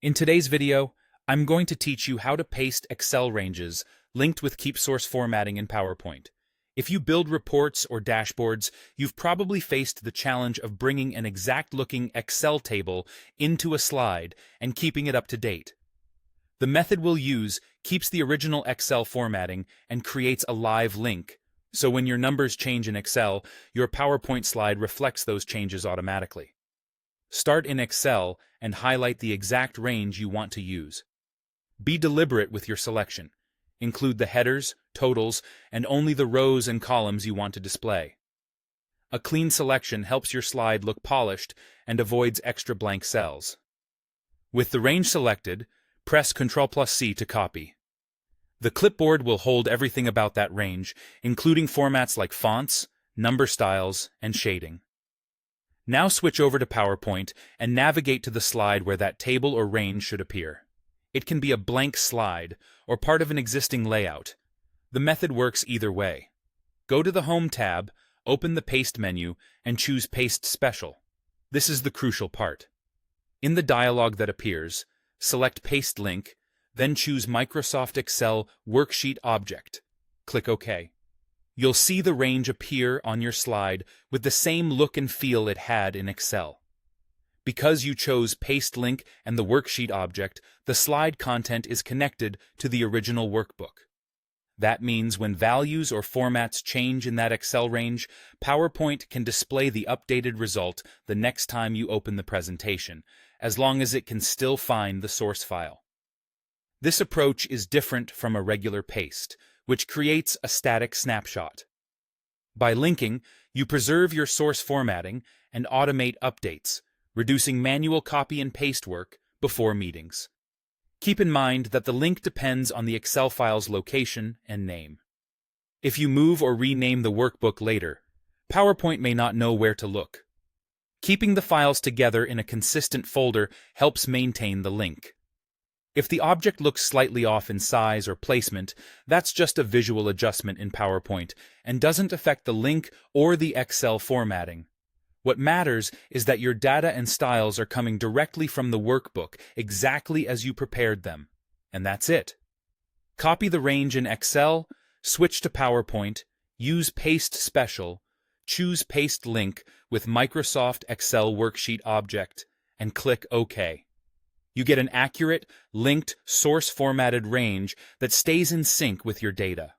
In today's video, I'm going to teach you how to paste Excel ranges linked with Keep Source formatting in PowerPoint. If you build reports or dashboards, you've probably faced the challenge of bringing an exact-looking Excel table into a slide and keeping it up to date. The method we'll use keeps the original Excel formatting and creates a live link, so when your numbers change in Excel, your PowerPoint slide reflects those changes automatically. Start in Excel and highlight the exact range you want to use. Be deliberate with your selection. Include the headers, totals, and only the rows and columns you want to display. A clean selection helps your slide look polished and avoids extra blank cells. With the range selected, press Ctrl+C to copy. The clipboard will hold everything about that range, including formats like fonts, number styles, and shading. Now switch over to PowerPoint and navigate to the slide where that table or range should appear. It can be a blank slide or part of an existing layout. The method works either way. Go to the Home tab, open the Paste menu, and choose Paste Special. This is the crucial part. In the dialog that appears, select Paste Link, then choose Microsoft Excel Worksheet Object. Click OK. You'll see the range appear on your slide with the same look and feel it had in Excel. Because you chose Paste Link and the worksheet object, the slide content is connected to the original workbook. That means when values or formats change in that Excel range, PowerPoint can display the updated result the next time you open the presentation, as long as it can still find the source file. This approach is different from a regular paste, which creates a static snapshot. By linking, you preserve your source formatting and automate updates, reducing manual copy and paste work before meetings. Keep in mind that the link depends on the Excel file's location and name. If you move or rename the workbook later, PowerPoint may not know where to look. Keeping the files together in a consistent folder helps maintain the link. If the object looks slightly off in size or placement, that's just a visual adjustment in PowerPoint and doesn't affect the link or the Excel formatting. What matters is that your data and styles are coming directly from the workbook exactly as you prepared them. And that's it. Copy the range in Excel, switch to PowerPoint, use Paste Special, choose Paste Link with Microsoft Excel Worksheet Object, and click OK. You get an accurate, linked, source-formatted range that stays in sync with your data.